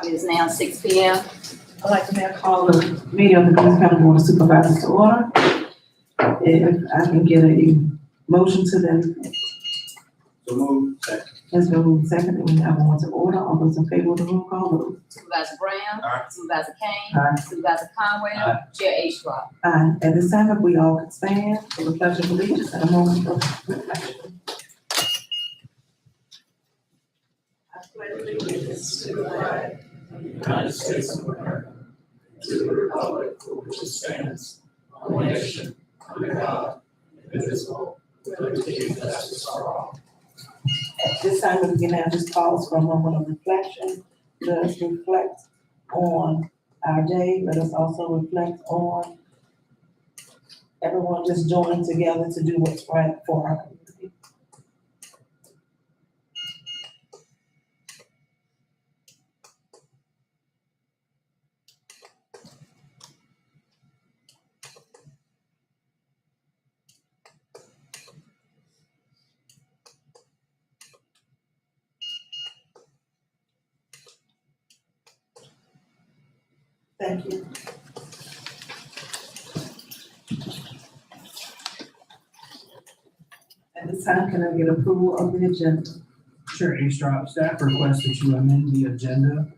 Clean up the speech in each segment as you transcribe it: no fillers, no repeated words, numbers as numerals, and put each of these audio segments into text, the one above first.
It is now 6 p.m. I'd like to now call the meeting of the Greensville Board of Supervisors to order. If I can get a motion to that. So move. Second. Has been moved second, and we now go into order. All those in favor of the roll call vote. Supervisor Brown. Aye. Supervisor Kane. Aye. Supervisor Conwell. Aye. Chair H. Aye. At this time, if we all could stand for the pledge of allegiance and a moment of reflection. I pledge allegiance to the flag of the United States of America, to the republic for which it stands, one nation, under God, indivisible, with liberty and justice for all. At this time, we can now just pause for a moment of reflection. Let us reflect on our day. Let us also reflect on everyone just joining together to do what's right for our community. Thank you. At this time, can I get approval of the agenda? Sure, H-Drop, staff requests that you amend the agenda.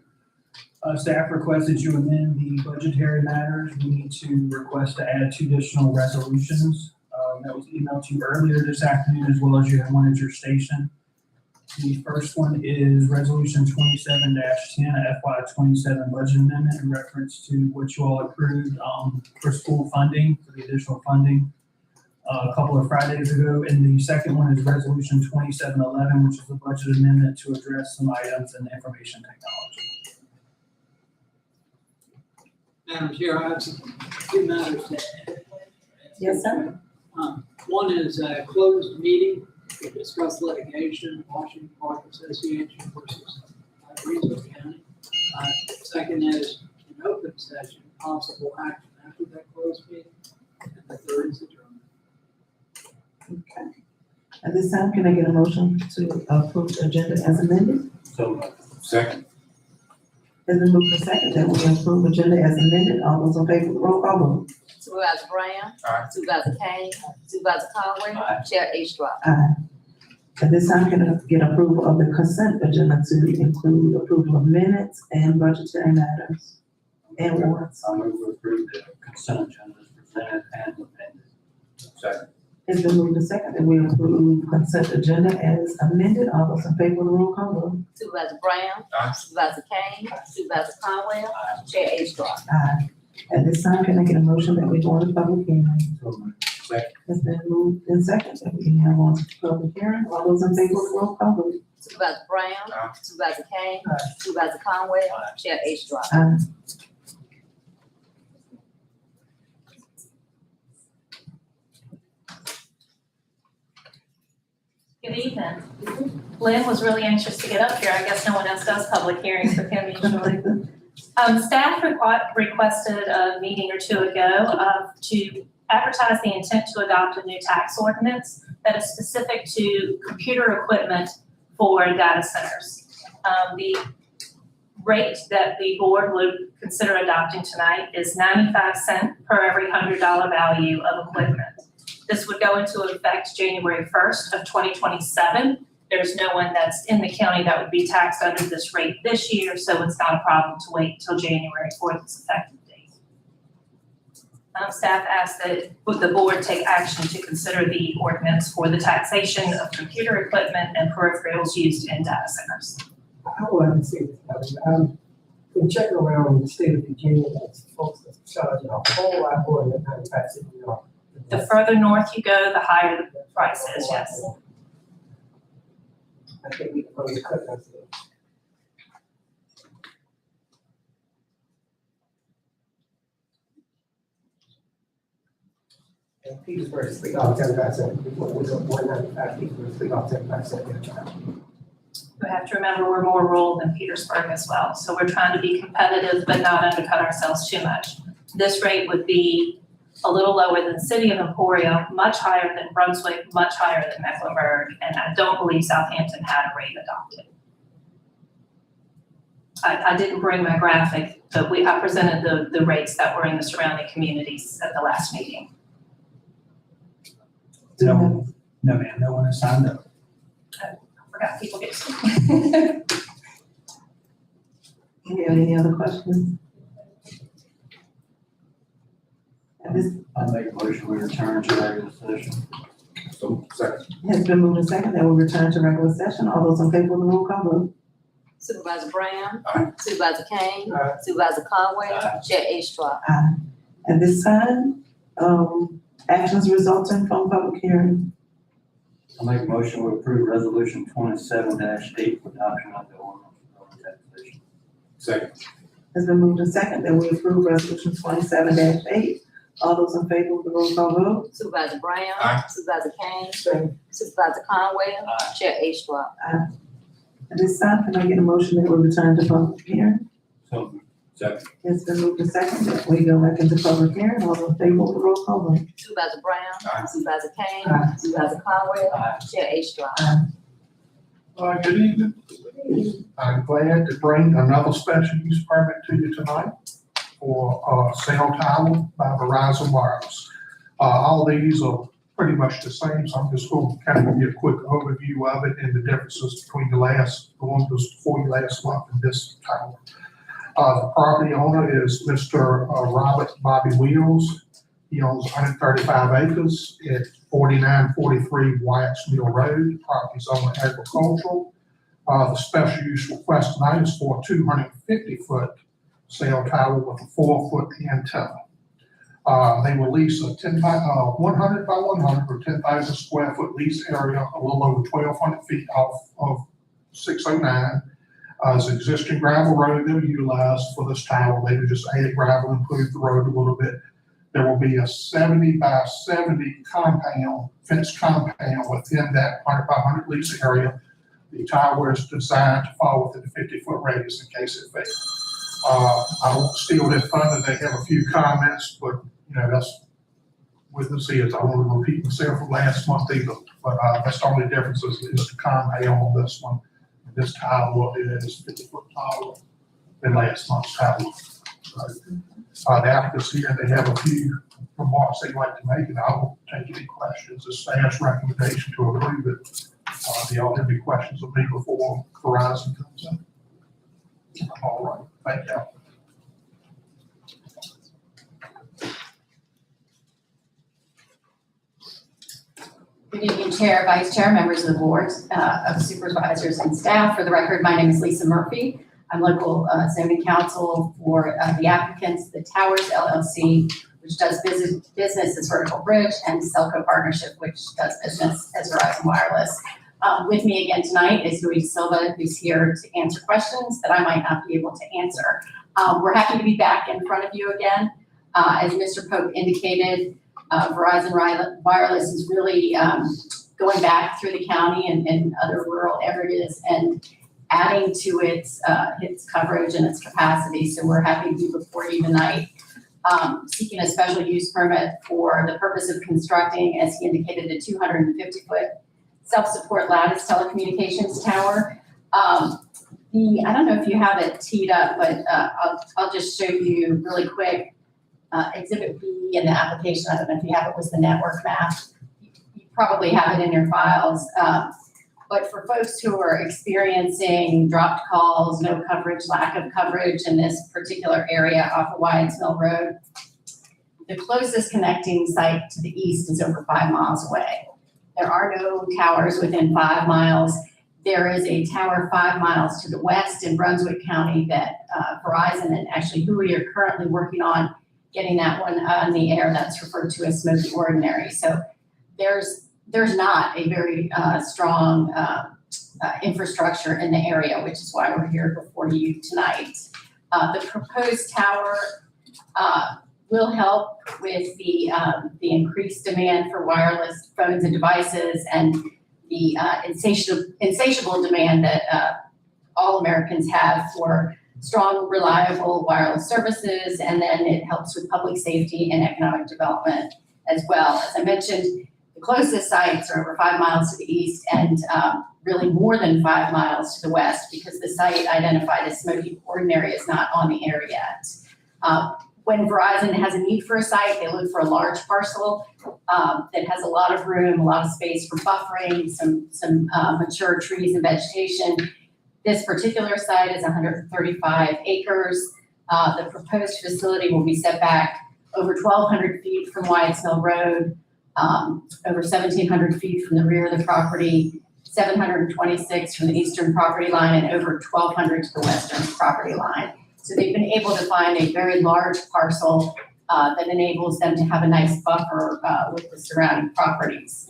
Staff requests that you amend the budgetary matters. We need to request to add 2 additional resolutions. That was emailed to you earlier this afternoon, as well as you have one at your station. The first one is Resolution 27-10, FY27 budget amendment in reference to what you all approved for school funding, for the additional funding a couple of Fridays ago. And the second one is Resolution 2711, which is the budget amendment to address some items in information technology. Madam Chair, I have some few matters to add. Yes, sir. One is a closed meeting to discuss litigation, Washington Park Association versus Greensville County. Second is an open session, possible action after that closed meeting. And the third is adjournment. Okay. At this time, can I get a motion to approve the agenda as amended? So moved. Second. Has been moved to second that we approve agenda as amended. All those in favor of the roll call vote. Supervisor Brown. Aye. Supervisor Kane. Supervisor Conwell. Aye. Chair H. Aye. At this time, can I get approval of the consent agenda to include approval of minutes and budgetary matters and warrants? I move to approve the consent agenda as presented and amended. Second. It's been moved to second that we approve consent agenda as amended. All those in favor of the roll call vote. Supervisor Brown. Aye. Supervisor Kane. Supervisor Conwell. Aye. Chair H. Aye. At this time, can I get a motion that we go into public hearing? So moved. Second. It's been moved in second that we now go into public hearing. All those in favor of the roll call vote. Supervisor Brown. Aye. Supervisor Kane. Aye. Supervisor Conwell. Aye. Chair H. Aye. Good evening. Lynn was really anxious to get up here. I guess no one else does public hearings with him usually. Staff requested a meeting or two ago to advertise the intent to adopt a new tax ordinance that is specific to computer equipment for data centers. The rate that the board would consider adopting tonight is 95 cents per every $100 value of equipment. This would go into effect January 1st of 2027. There's no one that's in the county that would be taxed under this rate this year, so it's not a problem to wait until January for its effective date. Staff asked that the board take action to consider the ordinance for the taxation of computer equipment and peripherals used in data centers. I would like to see this. Been checking around in the state of Virginia, that's folks that's charging a whole lot more than 95 cents an hour. The further north you go, the higher the price is, yes. I think we can probably cut that. Petersburg is 3.75 with a 195, Petersburg 3.75 their charge. We have to remember we're more rural than Petersburg as well, so we're trying to be competitive but not undercut ourselves too much. This rate would be a little lower than the city of Emporia, much higher than Brunswick, much higher than Mecklenburg, and I don't believe Southampton had a rate adopted. I didn't bring my graphic, but I presented the rates that were in the surrounding communities at the last meeting. No, no, ma'am, no one has signed up. I forgot people get. Do you have any other questions? At this I make a motion, we return to regular session. So, second. has been moved and second that we return to regular session. All those in favor of the roll call vote? Supervisor Brown. Aye. Supervisor Kane. Aye. Supervisor Conwell. Aye. Chair A. At this time, actions resulting from public hearing. I make a motion, we approve resolution 27-8 for adoption of the ordinance of taxation. Second. Has been moved and second that we approve resolution 27-8. All those in favor of the roll call vote? Supervisor Brown. Aye. Supervisor Kane. Same. Supervisor Conwell. Aye. Chair A. At this time, can I get a motion that we return to public hearing? So, Second. It's been moved and second that we go back into public hearing. All those in favor of the roll call vote? Supervisor Brown. Aye. Supervisor Kane. Aye. Supervisor Conwell. Aye. Chair A. Good evening. I'm glad to bring another special use permit to you tonight for cell tower by Verizon Wireless. All these are pretty much the same, so I'm just going to kind of give you a quick overview of it and the differences between the one that was before you last month and this tower. The property owner is Mr. Robert Bobby Wheels. He owns 135 acres at 4943 Wyatt's Mill Road. Property's owned agricultural. The special use request tonight is for a 250-foot cell tower with a 4-foot antenna. They will lease a 100 by 100 or 10,000 square foot lease area, a little over 1,200 feet off of 609. It's existing gravel road they'll utilize for this tower. They would just add gravel, improve the road a little bit. There will be a 70 by 70 compound, fenced compound within that 100 by 100 lease area. The tower is designed to fall within the 50-foot radius in case it fails. I won't steal their thunder. They have a few comments, but you know, that's with this is. I don't want to repeat myself from last month either, but that's the only difference is the compound on this one. This tower is 50-foot taller than last month's tower. So, the applicants here, they have a few remarks they'd like to make, and I won't take any questions. The staff's recommendation to approve it. Do y'all have any questions of me before Verizon comes in? All right, thank you. Good evening, Chair, Vice Chair, members of the board of supervisors and staff. For the record, my name is Lisa Murphy. I'm local zoning counsel for the applicants, the Towers LLC, which does business as Vertical Bridge, and Selco Partnership, which does business as Verizon Wireless. With me again tonight is Luis Silva, who's here to answer questions that I might not be able to answer. We're happy to be back in front of you again. As Mr. Pope indicated, Verizon Wireless is really going back through the county and other rural areas and adding to its coverage and its capacity. So we're happy to be before you tonight, seeking a special use permit for the purpose of constructing, as he indicated, a 250-foot self-support lattice telecommunications tower. I don't know if you have it teed up, but I'll just show you really quick. Exhibit B in the application, I don't know if you have it, was the network map. You probably have it in your files. But for folks who are experiencing dropped calls, no coverage, lack of coverage in this particular area off of Wyatt's Mill Road, the closest connecting site to the east is over 5 miles away. There are no towers within 5 miles. There is a tower 5 miles to the west in Brunswick County that Verizon and actually Hui are currently working on getting that one on the air. That's referred to as Smoky Ordinary. So there's not a very strong infrastructure in the area, which is why we're here before you tonight. The proposed tower will help with the increased demand for wireless phones and devices and the insatiable demand that all Americans have for strong, reliable wireless services, and then it helps with public safety and economic development as well. As I mentioned, the closest sites are over 5 miles to the east and really more than 5 miles to the west, because the site identified as Smoky Ordinary is not on the air yet. When Verizon has a need for a site, they look for a large parcel that has a lot of room, a lot of space for buffering, some mature trees and vegetation. This particular site is 135 acres. The proposed facility will be set back over 1,200 feet from Wyatt's Mill Road, over 1,700 feet from the rear of the property, 726 from the eastern property line, and over 1,200 to the western property line. So they've been able to find a very large parcel that enables them to have a nice buffer with the surrounding properties.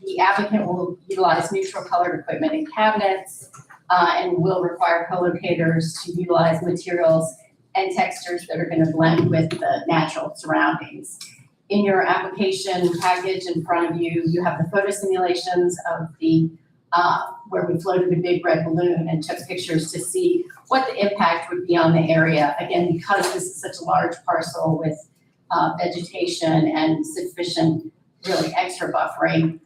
The applicant will utilize neutral colored equipment and cabinets, and will require co-locators to utilize materials and textures that are going to blend with the natural surroundings. In your application package in front of you, you have the photo simulations of the where we floated a big red balloon and took pictures to see what the impact would be on the area. Again, because this is such a large parcel with vegetation and sufficient, really extra buffering,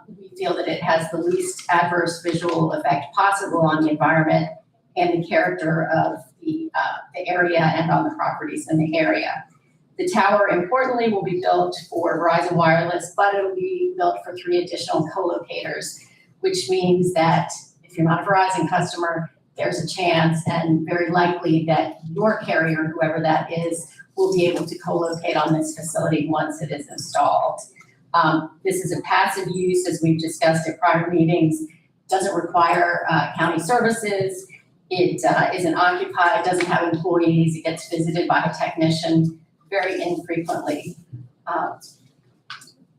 we feel that it has the least adverse visual effect possible on the environment and the character of the area and on the properties in the area. The tower, importantly, will be built for Verizon Wireless, but it will be built for 3 additional co-locators, which means that if you're not a Verizon customer, there's a chance and very likely that your carrier, whoever that is, will be able to co-locate on this facility once it is installed. This is a passive use, as we've discussed at prior meetings, doesn't require county services. It isn't occupied, doesn't have employees. It gets visited by a technician very infrequently.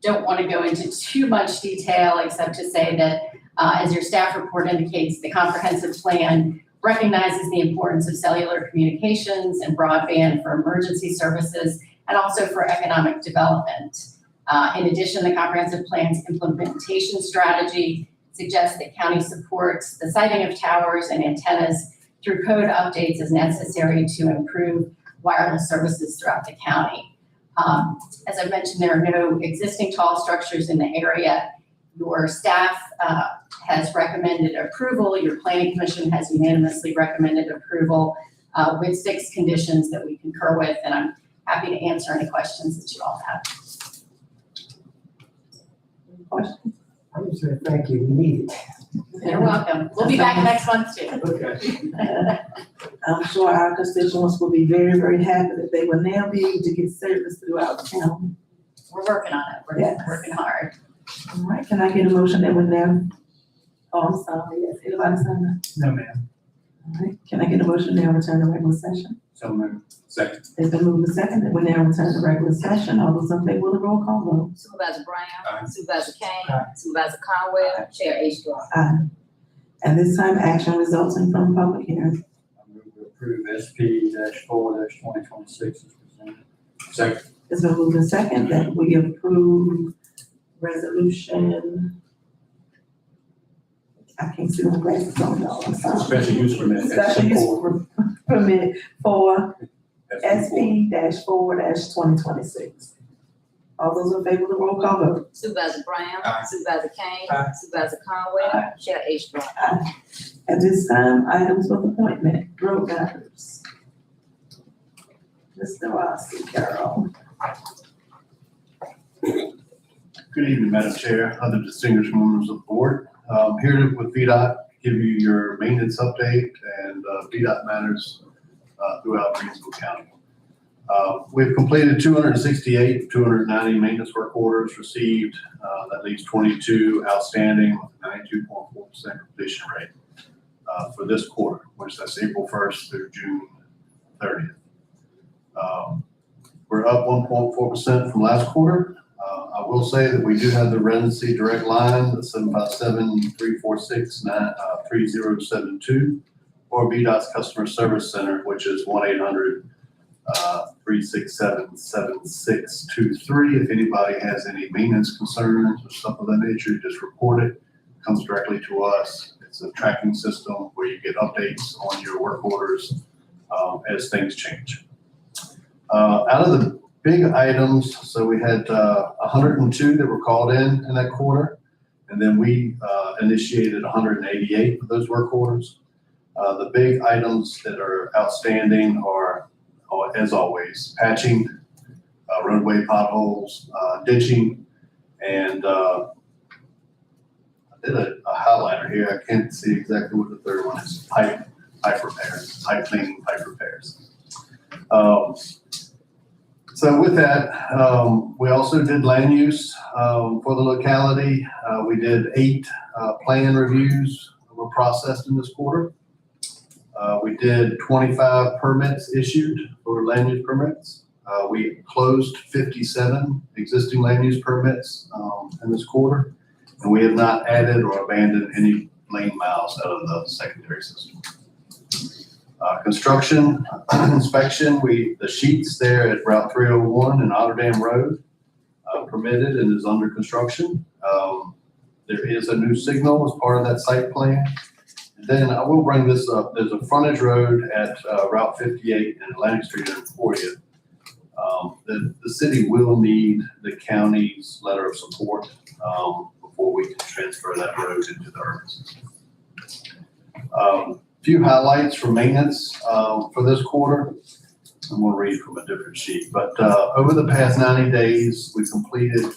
Don't want to go into too much detail except to say that as your staff report indicates, the comprehensive plan recognizes the importance of cellular communications and broadband for emergency services and also for economic development. In addition, the comprehensive plan's implementation strategy suggests that county supports the siting of towers and antennas through code updates as necessary to improve wireless services throughout the county. As I mentioned, there are no existing tall structures in the area. Your staff has recommended approval. Your planning commission has unanimously recommended approval with 6 conditions that we concur with, and I'm happy to answer any questions that you all have. Questions? I'm going to say thank you, we need it. You're welcome. We'll be back next month too. Okay. I'm sure our constituents will be very, very happy that they will now be able to get service throughout the county. We're working on it. We're Yes. working hard. All right, can I get a motion that we're now? Oh, I'm sorry, yes, anybody sign that? No, ma'am. All right, can I get a motion now return to regular session? So moved. Second. It's been moved and seconded, we now return to regular session, all those in favor with a roll call vote? Supervisor Brown. Aye. Supervisor Kane. Aye. Supervisor Conwell. Chair Ashcroft. Aye. And this time, action resulting from public hearing. I move to approve SP-4-2026 as presented. Second. It's been moved and seconded that we approve resolution. I can't see my glasses on, y'all, I'm sorry. Special use permit. Special use permit for SP-4-2026. All those in favor of the roll call vote? Supervisor Brown. Aye. Supervisor Kane. Aye. Supervisor Conwell. Chair Ashcroft. At this time, items of appointment, road matters. Mr. Rossi, Carol. Good evening, Madam Chair, other distinguished members of the board. Here with VDOT, to give you your maintenance update and VDOT matters throughout Greensville County. We've completed 268 of 290 maintenance work orders received. That leaves 22 outstanding with a 92.4% completion rate for this quarter, which that's April 1st through June 30th. We're up 1.4% from last quarter. I will say that we do have the redundancy direct line, the 757-346-3072, or VDOT's customer service center, which is 1-800 3677623. If anybody has any maintenance concerns or stuff of that nature, just report it. It comes directly to us. It's a tracking system where you get updates on your work orders as things change. Out of the big items, so we had 102 that were called in that quarter, and then we initiated 188 of those work orders. The big items that are outstanding are, as always, patching, roadway potholes, ditching, and I did a highlighter here. I can't see exactly what the third one is. Pipe repairs, pipe cleaning, pipe repairs. So with that, we also did land use for the locality. We did 8 plan reviews that were processed in this quarter. We did 25 permits issued for land use permits. We closed 57 existing land use permits in this quarter, and we have not added or abandoned any lane miles out of the secondary system. Construction inspection, the sheets there at Route 301 and Otter Dam Road permitted and is under construction. There is a new signal as part of that site plan. And then I will bring this up. There's a frontage road at Route 58 and Atlantic Street in Emporia. The city will need the county's letter of support before we can transfer that road into the urban system. Few highlights for maintenance for this quarter. I'm going to read from a different sheet, but over the past 90 days, we completed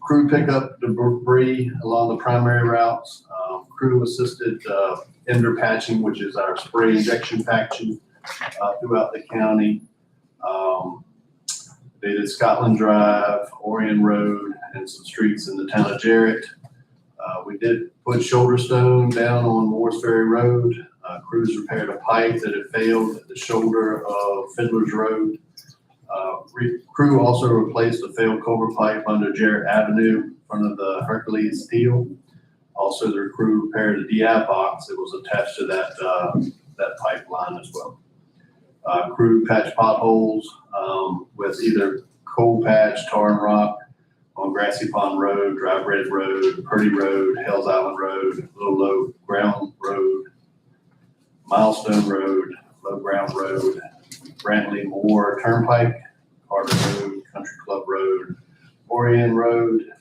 crew pickup debris along the primary routes, crew assisted ender patching, which is our spray injection patching throughout the county. They did Scotland Drive, Orion Road, and some streets in the town of Jarrett. We did put shoulder stone down on Morris Ferry Road. Crews repaired a pipe that had failed at the shoulder of Fiddler's Road. Crew also replaced a failed culvert pipe under Jarrett Avenue in front of the Hercules Steel. Also, the crew repaired a DI box that was attached to that pipeline as well. Crew patched potholes with either coal patch, tar and rock on Grassy Pond Road, Dry Bread Road, Purdy Road, Hells Island Road, Little Low Ground Road, Milestone Road, Low Ground Road, Brantley Moore Turnpike, Carter Road, Country Club Road, Orion Road,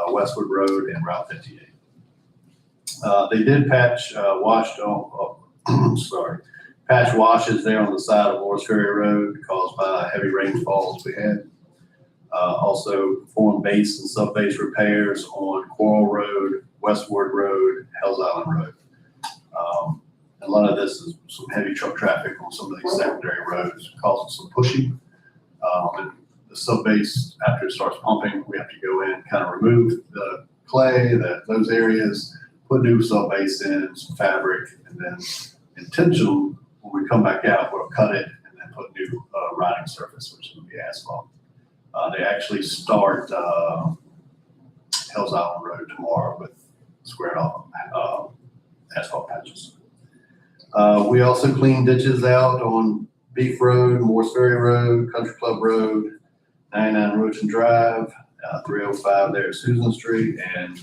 Westwood Road, and Route 58. They did patch patch washes there on the side of Morris Ferry Road caused by heavy rainfalls we had. Also performed base and sub-base repairs on Coral Road, Westward Road, Hells Island Road. A lot of this is some heavy truck traffic on some of these secondary roads causing some pushing. And the sub-base, after it starts pumping, we have to go in and kind of remove the clay, those areas, put new sub-base in, some fabric, and then intentional, when we come back out, we'll cut it and then put new riding surface, which will be asphalt. They actually start Hells Island Road tomorrow with squared off asphalt patches. We also cleaned ditches out on Beef Road, Morris Ferry Road, Country Club Road, 99 Roachon Drive, 305 there at Susan Street, and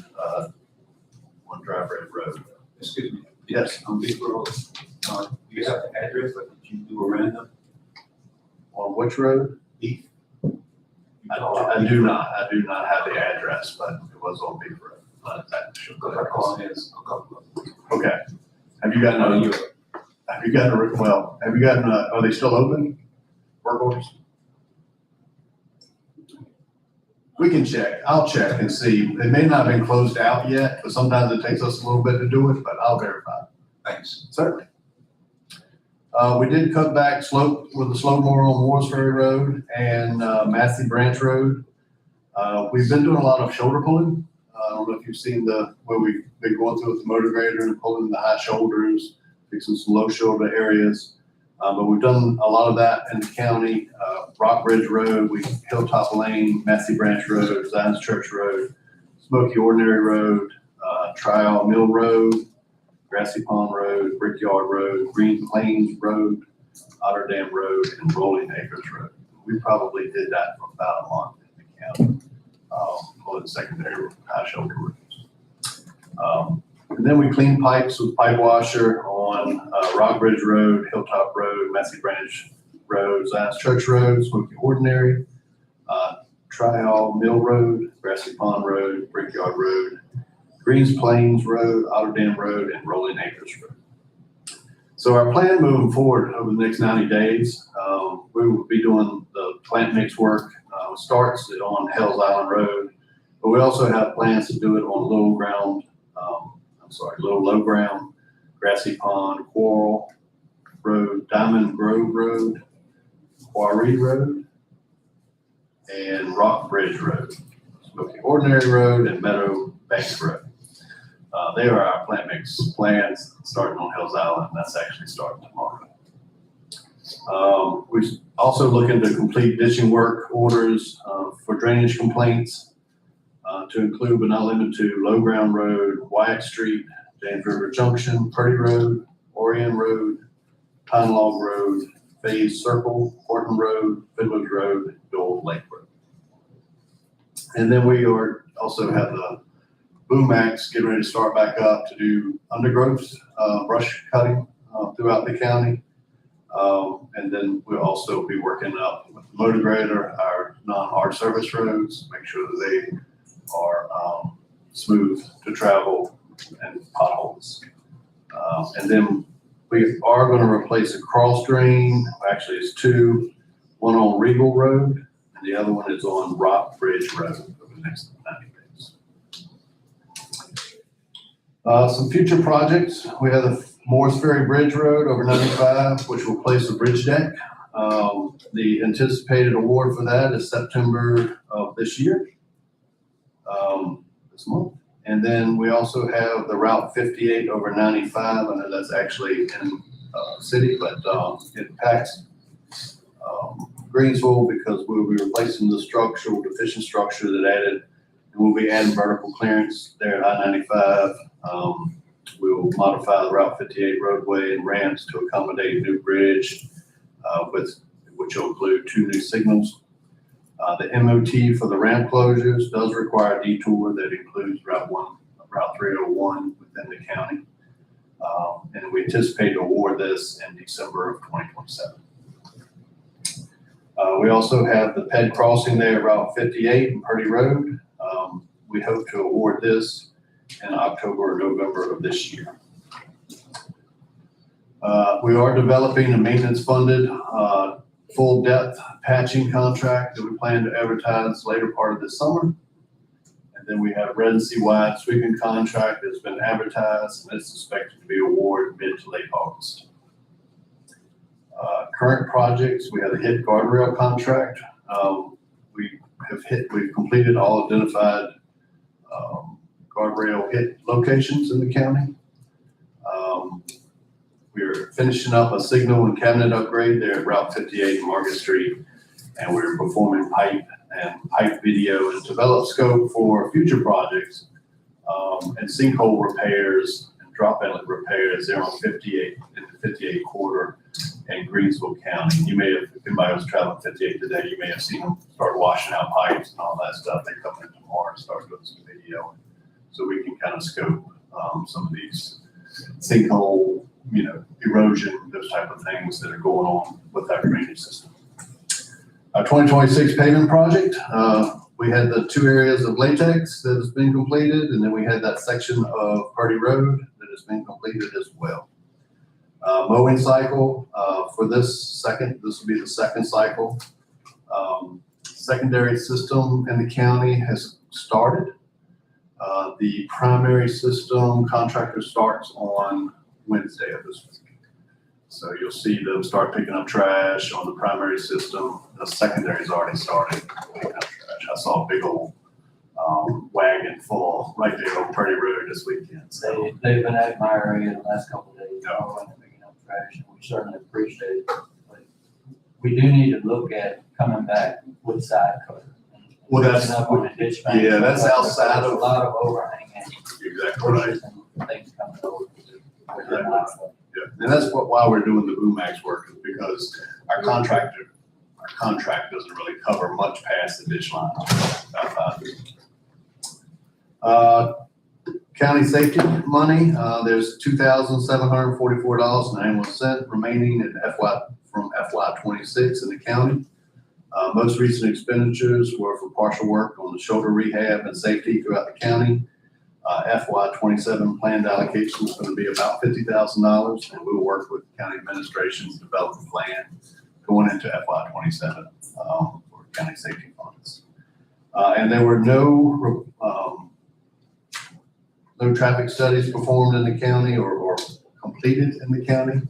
1 Dry Bread Road. Excuse me. Yes. On Beef Road, do you have the address, or did you do a random? On which road? Beef? I do not have the address, but it was on Beef Road. Because I called in a couple of. Okay. Have you gotten are they still open? Work orders? We can check. I'll check and see. It may not have been closed out yet, but sometimes it takes us a little bit to do it, but I'll verify. Thanks. Certainly. We did cut back slope with the slope mower on Morris Ferry Road and Massey Branch Road. We've been doing a lot of shoulder pulling. I don't know if you've seen where we've been going through with the motor grader and pulling the high shoulders, fixing some low shoulder areas. But we've done a lot of that in the county. Rock Bridge Road, Hilltop Lane, Massey Branch Road, Zions Church Road, Smoky Ordinary Road, Trial Mill Road, Grassy Pond Road, Brickyard Road, Green Plains Road, Otter Dam Road, and Rolling Acres Road. We probably did that for about a month in the county, for the secondary high shoulder roads. And then we clean pipes with pipe washer on Rock Bridge Road, Hilltop Road, Massey Branch Road, Zions Church Road, Smoky Ordinary, Trial Mill Road, Grassy Pond Road, Brickyard Road, Greens Plains Road, Otter Dam Road, and Rolling Acres Road. So our plan moving forward over the next 90 days, we will be doing the plant mix work, starts on Hells Island Road, but we also have plans to do it on low ground, Grassy Pond, Coral Road, Diamond Grove Road, Quarry Road, and Rock Bridge Road, Smoky Ordinary Road, and Meadow Bank Road. They are our plant mix plans starting on Hells Island. That's actually starting tomorrow. We're also looking to complete ditching work orders for drainage complaints to include but not limited to Low Ground Road, Wyatt Street, James River Junction, Purdy Road, Orion Road, Pine Log Road, Phase Circle, Horton Road, Fiddler's Road, Dole Lake Road. And then we are also have the Boom Axe getting ready to start back up to do undergrowth, brush cutting throughout the county. And then we'll also be working up with the motor grader, our non-hard service roads, make sure that they are smooth to travel and potholes. And then we are going to replace a cross drain. Actually, it's two, one on Regal Road, and the other one is on Rock Bridge Road over the next 90 days. Some future projects. We have the Morris Ferry Bridge Road over 95, which will place a bridge deck. The anticipated award for that is September of this year, this month. And then we also have the Route 58 over 95. I know that's actually in city, but it impacts Greensville because we'll be replacing the structural deficient structure that added, and we'll be adding vertical clearance there at I-95. We'll modify the Route 58 roadway and ramps to accommodate a new bridge, which will include 2 new signals. The MOT for the ramp closures does require a detour that includes Route 301 within the county. And we anticipate to award this in December of 2027. We also have the PED crossing there at Route 58 and Purdy Road. We hope to award this in October or November of this year. We are developing a maintenance funded full depth patching contract that we plan to advertise later part of this summer. And then we have a residency-wide sweeping contract that's been advertised and it's expected to be awarded mid to late August. Current projects, we have a hit guardrail contract. We've completed all identified guardrail hit locations in the county. We're finishing up a signal and cabinet upgrade there at Route 58 and Market Street, and we're performing pipe video and develop scope for future projects and sinkhole repairs and drop inlet repairs there on 58 in the 58 quarter in Greensville County. You may have, if anybody was traveling 58 today, you may have seen them start washing out pipes and all that stuff. They come in tomorrow and start doing some video, so we can kind of scope some of these sinkhole, erosion, those type of things that are going on with that drainage system. Our 2026 pavement project, we had the 2 areas of latex that has been completed, and then we had that section of Purdy Road that has been completed as well. Mowing cycle for this will be the second cycle. Secondary system in the county has started. The primary system contractor starts on Wednesday of this week. So you'll see them start picking up trash on the primary system. The secondary's already started picking up trash. I saw a big old wagon full right there on Purdy Road this weekend. So They've been at my area the last couple of days, picking up trash, and we certainly appreciate it. But we do need to look at coming back with side cutter. Well, that's up on the ditch bank. Yeah, that's outside There's of a lot of overhanging exactly right. bushes and things coming over. Exactly. Yeah, And that's why we're doing the Boom Max work, is because our contract doesn't really cover much past the ditch line. County safety money, there's $2,744.91 remaining in from FY 26 in the county. Most recent expenditures were for partial work on the shoulder rehab and safety throughout the county. FY 27 planned allocation is going to be about $50,000, and we'll work with county administration to develop a plan going into FY 27 for county safety funds. And there were no traffic studies performed in the county or completed in the county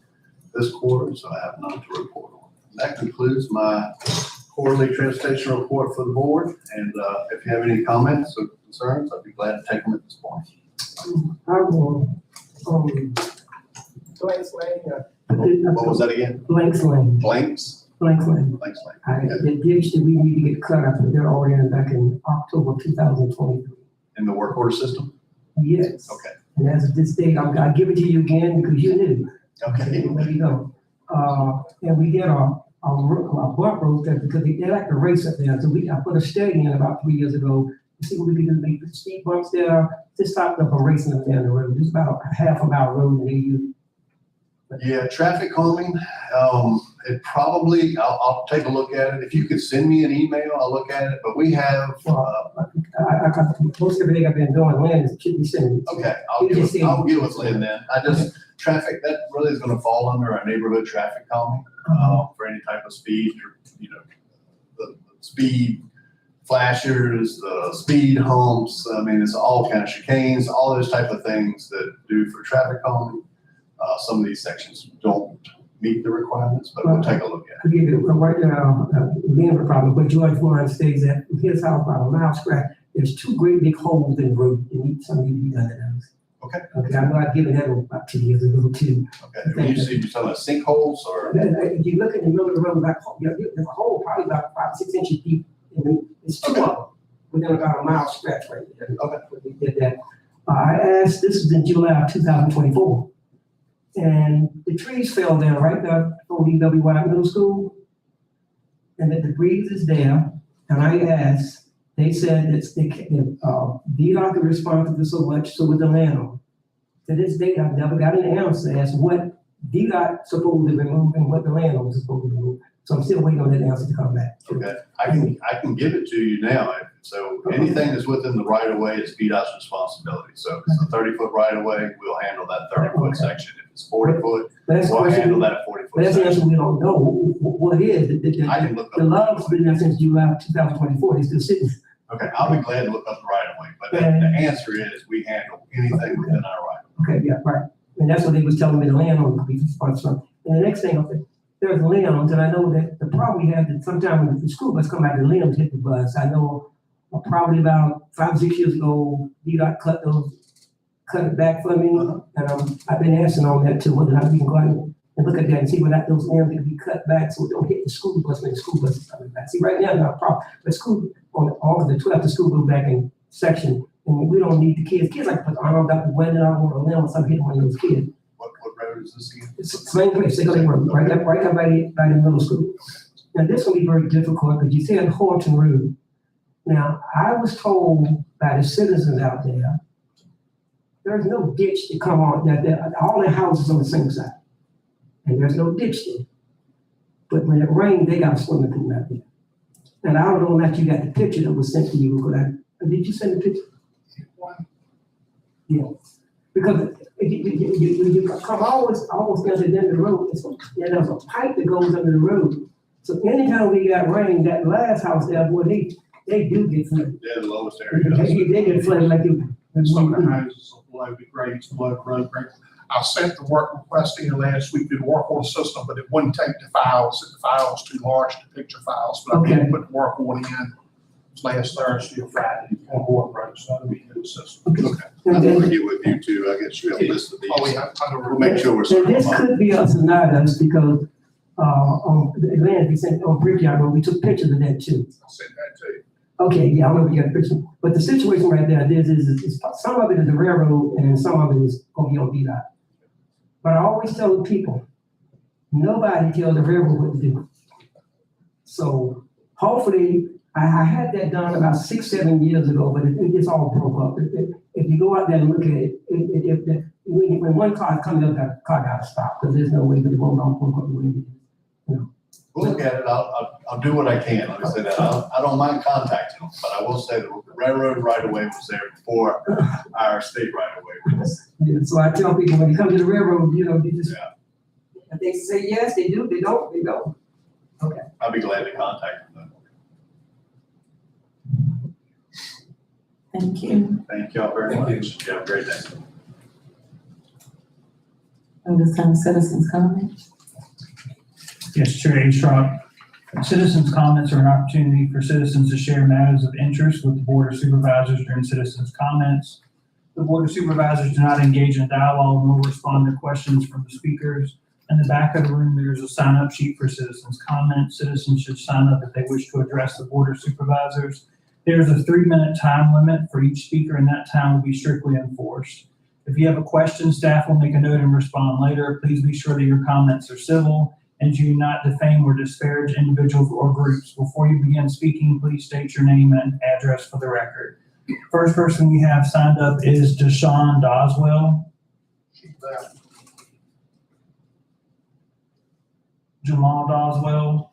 this quarter, so I have none to report on. That concludes my quarterly transportation report for the board, and if you have any comments or concerns, I'd be glad to take them at this point. I will, Blank's Lane, What was that again? Blank's Lane, Blanks? Blank's Lane. Blanks Lane. The ditch that we need to get cut up, they're already back in October 2023. In the work order system? Yes. Okay. And as of this date, I'll give it to you again because you knew. Okay. There you go. And we did our bump road there because they like to race up there. So I put a study in about 3 years ago to see what we could do to make the speed bumps there. Just stopped up from racing up down the road. Just about a half a mile road and they use. Yeah, traffic calming, it probably, I'll take a look at it. If you could send me an email, I'll look at it, but we have, I got most of everything I've been doing, Lynn should be sending. okay, I'll get with Lynn then. Traffic, that really is gonna fall under our neighborhood traffic calming, for any type of speed, or, the speed flashers, the speed humps, I mean, it's all kind of chicanes, all those type of things that do for traffic calming. Some of these sections don't meet the requirements, but we'll take a look at it. Forgive me, right now, Denver problem, but George Warren states that his house about a mile square, there's 2 great big holes in the road that need something to be done to those. Okay. Okay, I know I've given that about 2 years ago too. Okay, when you see, you're talking about sinkholes or? If you look in the middle of the road, like, there's a hole probably about 5 or 6 inches deep, and it's 2 of them within about a mile stretch right there. Okay. We did that. I asked, this was in July of 2024. And the trees fell down right there before DWI Middle School. And the debris is there. And I asked, they said that DDOT is responsible for so much, so with the landowner. To this day, I've never got an answer as what DDOT supposed to remove and what the landowner is supposed to remove. So I'm still waiting on that answer to come back. Okay, I can give it to you now. So anything that's within the right of way is VDOT's responsibility. So if it's a 30-foot right of way, we'll handle that 30-foot section. If it's 40-foot, we'll handle that 40-foot But that's the section. answer we don't know what it is. I can look The up. log's been there since July 2024. It's still sitting. Okay, I'll be glad to look up the right of way, but the answer is we handle anything within our right. Okay, yeah, right. And that's what they was telling me the landowner could be responsible. And the next thing, there's limbs, and I know that the problem we have that sometimes when the school bus come out, the limbs hit the bus. I know probably about 5 or 6 years ago, DDOT cut it back for me. And I've been asking on that too, whether or not we can go out and look at that and see whether those limbs can be cut back so it don't hit the school bus when the school bus is coming back. See, right now, not a problem. But school, on August the 12th, the school goes back in section, and we don't need the kids. Kids like to put arms out the window, I want a limb or something, hit one of those kids. What road is this again? It's the same place, they go to road, right up by the middle school. Now, this will be very difficult because you said Horton Road. Now, I was told by the citizens out there, there's no ditch to come on, all their houses on the same side. And there's no ditch there. But when it rained, they got a swimming pool out there. And I don't know if you got the picture that was sent to you, did you send the picture? Yeah, because you come almost down to the end of the road, there's a pipe that goes under the road. So anytime we got rain, that last house there, boy, they do get flooded. Yeah, the lowest area. They get flooded like you. Some of the houses are below the grades, below the road grade. I sent the work request in last week through the work order system, but it wouldn't take the files. The file was too large to picture files, but I did put the work order in last Thursday or Friday on board road, so that'll be in the system. Okay. I'm gonna get with you too. I guess you have a list of these. Oh, yeah. We'll make sure we're. And this could be us and not us because on the land we sent on Brickyard Road, we took pictures of that too. I'll send that to you. Okay, yeah, I know we got a picture. But the situation right there is some of it is the railroad and some of it is gonna be on VDOT. But I always tell the people, nobody tells the railroad what to do. So hopefully, I had that done about 6-7 years ago, but it just all broke up. If you go out there and look at it, when one car comes up, that car gotta stop, because there's no way to go on broke up the way it is. We'll look at it. I'll do what I can. Like I said, I don't mind contacting them, but I will say that the railroad right of way was there before our state right of way was. Yeah, so I tell people, when you come to the railroad, you just, Yeah. if they say yes, they do, they don't, they don't. Okay. I'll be glad to contact them. Thank you. Thank y'all very Thank you. much. You have a great day. And this time, citizens comments. Yes, Chair Astrop. Citizens' comments are an opportunity for citizens to share matters of interest with the Board of Supervisors during citizens' comments. The Board of Supervisors do not engage in dialogue nor respond to questions from the speakers. In the back of the room, there is a sign-up sheet for citizens' comments. Citizens should sign up if they wish to address the Board of Supervisors. There's a 3-minute time limit for each speaker, and that time will be strictly enforced. If you have a question, staff will make a note and respond later. Please be sure that your comments are civil and do not defame or disparage individuals or groups. Before you begin speaking, please state your name and address for the record. First person we have signed up is Deshaun Doswell. Jamal Doswell.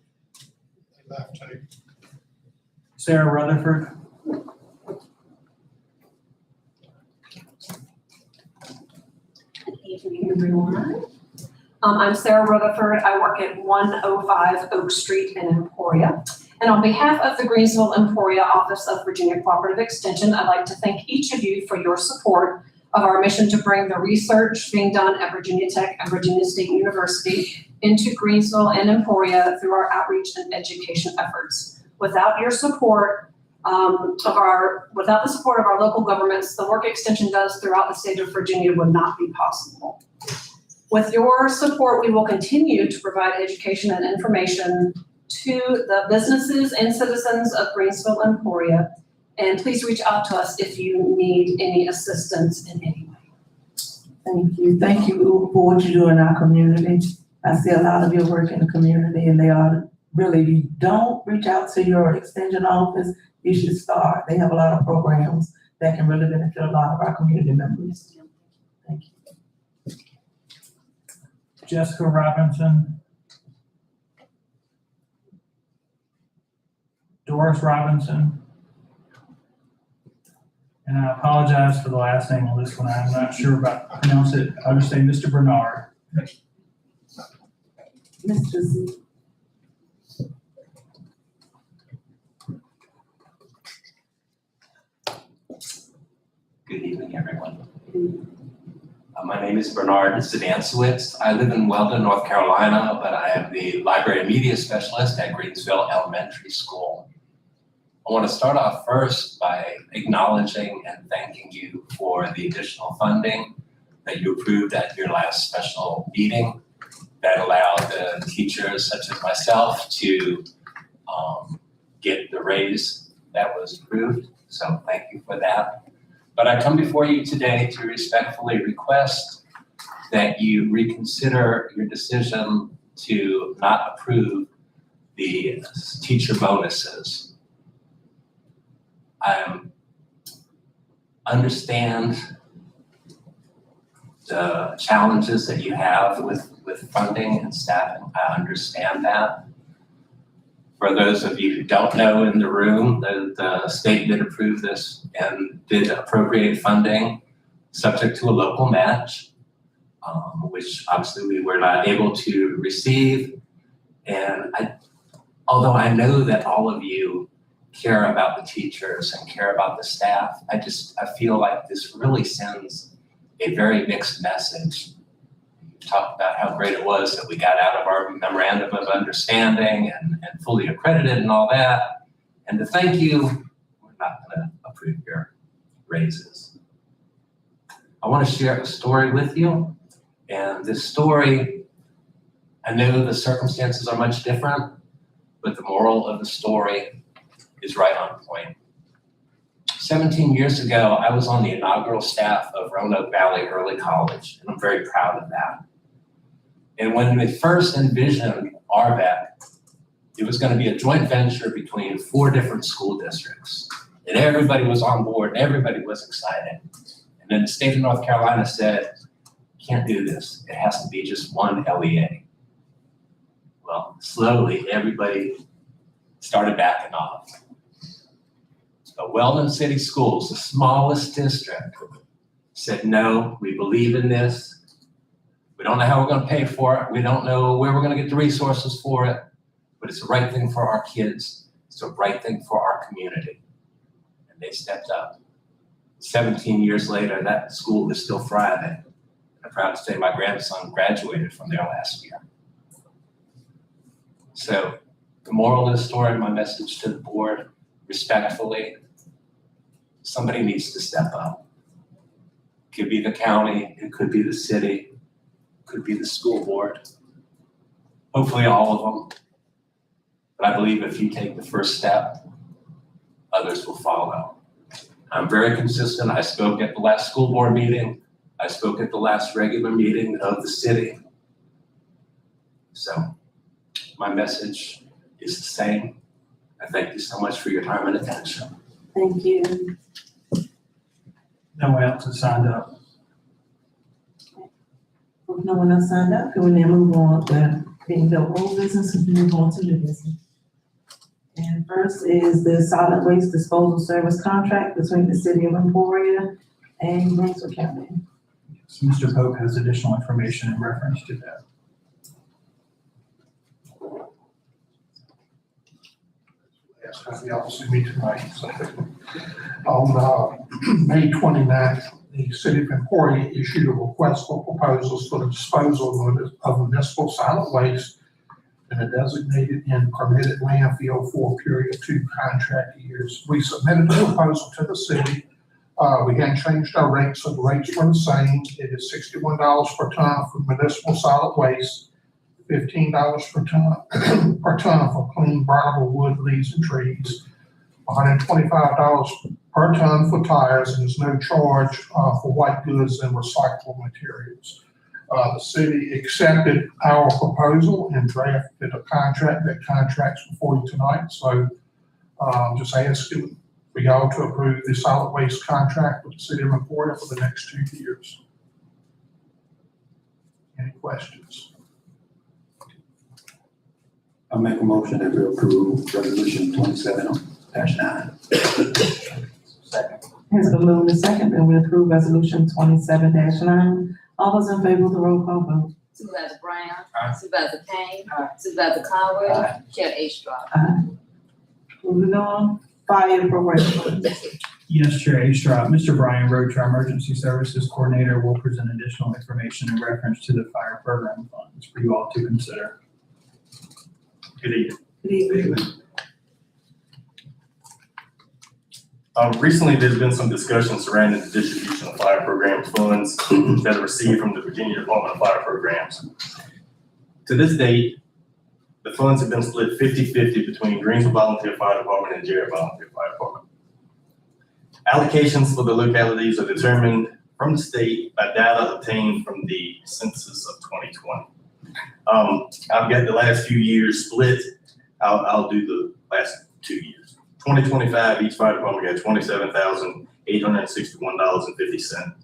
Sarah Rutherford. Good evening, everyone. I'm Sarah Rutherford. I work at 105 Oak Street in Emporia. And on behalf of the Greensville Emporia Office of Virginia Cooperative Extension, I'd like to thank each of you for your support of our mission to bring the research being done at Virginia Tech and Virginia State University into Greensville and Emporia through our outreach and education efforts. Without your support, without the support of our local governments, the work Extension does throughout the state of Virginia would not be possible. With your support, we will continue to provide education and information to the businesses and citizens of Greensville and Emporia. And please reach out to us if you need any assistance in any way. Thank you. Thank you for what you do in our community. I see a lot of your work in the community, and they are really, you don't reach out to your extension office, you should start. They have a lot of programs that can really benefit a lot of our community members. Thank you. Jessica Robinson. Doris Robinson. And I apologize for the last name on this one. I'm not sure about pronounce it. I'll just say Mr. Bernard. Mr. Z. Good evening, everyone. My name is Bernard Zadansowitz. I live in Weldon, North Carolina, but I am the Library and Media Specialist at Greensville Elementary School. I want to start off first by acknowledging and thanking you for the additional funding that you approved at your last special meeting that allowed the teachers such as myself to get the raise that was approved. So thank you for that. But I come before you today to respectfully request that you reconsider your decision to not approve the teacher bonuses. I understand the challenges that you have with funding and staffing. I understand that. For those of you who don't know in the room, the state did approve this and did appropriate funding subject to a local match, which obviously we were not able to receive. And although I know that all of you care about the teachers and care about the staff, I feel like this really sends a very mixed message. Talked about how great it was that we got out of our memorandum of understanding and fully accredited and all that. And to thank you, we're not going to approve your raises. I want to share a story with you. And this story, I know the circumstances are much different, but the moral of the story is right on point. 17 years ago, I was on the inaugural staff of Roanoke Valley Early College, and I'm very proud of that. And when we first envisioned RVAC, it was gonna be a joint venture between 4 different school districts. And everybody was on board, and everybody was excited. And then the state of North Carolina said, can't do this, it has to be just one LEA. Well, slowly, everybody started backing off. But Weldon City Schools, the smallest district, said, no, we believe in this. We don't know how we're gonna pay for it. We don't know where we're gonna get the resources for it, but it's the right thing for our kids. It's the right thing for our community. And they stepped up. 17 years later, that school is still thriving. I'm proud to say my grandson graduated from there last year. So the moral of the story, my message to the board, respectfully, somebody needs to step up. It could be the county, it could be the city, it could be the school board, hopefully all of them. But I believe if you take the first step, others will follow. I'm very consistent. I spoke at the last school board meeting. I spoke at the last regular meeting of the city. So my message is the same. I thank you so much for your time and attention. Thank you. No one else has signed up. If no one else signed up, can we now move on to being the old business and move on to new business? And first is the solid waste disposal service contract between the city of Emporia and Greensville County. So Mr. Pope has additional information in reference to that. Yes, have y'all see me tonight. So, on May 29th, the city of Emporia issued a request for proposals for the disposal of municipal solid waste in a designated and permitted landfill for a period of 2 contract years. We submitted a proposal to the city. We hadn't changed our rates, so the rates were the same. It is $61 per ton for municipal solid waste, $15 per ton for clean burnable wood, leaves, and trees, $125 per ton for tires, and there's no charge for white goods and recyclable materials. The city accepted our proposal and drafted a contract. That contract's before you tonight. So just asking for y'all to approve the solid waste contract with the city of Emporia for the next 2 years. Any questions? I'll make a motion that we approve resolution 27-9. Second. Has been moved and second that we approve resolution 27-9. All those in favor of the roll call vote? Supervisor Brown. Aye. Supervisor Kane. Supervisor Conway. Aye. Chair Estrada. Moving on, fire program. Yes, Chair Astrop. Mr. Brian Roach, our Emergency Services Coordinator, will present additional information in reference to the fire program funds for you all to consider. Good evening. Good evening. Recently, there's been some discussion surrounding the distribution of fire program funds that are received from the Virginia Department of Fire Programs. To this date, the funds have been split 50-50 between Greensville Volunteer Fire Department and Jarrett Volunteer Fire Department. Allocations for the localities are determined from the state by data obtained from the census of 2020. I've got the last few years split. I'll do the last 2 years. 2025, each fire department got $27,861.50.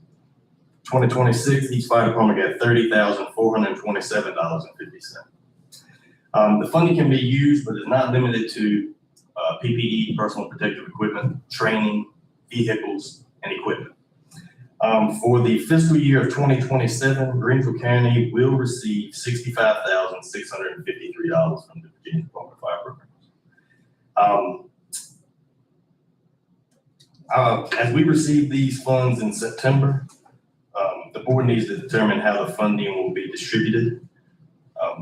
2026, each fire department got $30,427.50. The funding can be used, but is not limited to PPE, personal protective equipment, training, vehicles, and equipment. For the fiscal year of 2027, Greensville County will receive $65,653 from the Virginia Department of Fire Programs. As we receive these funds in September, the board needs to determine how the funding will be distributed.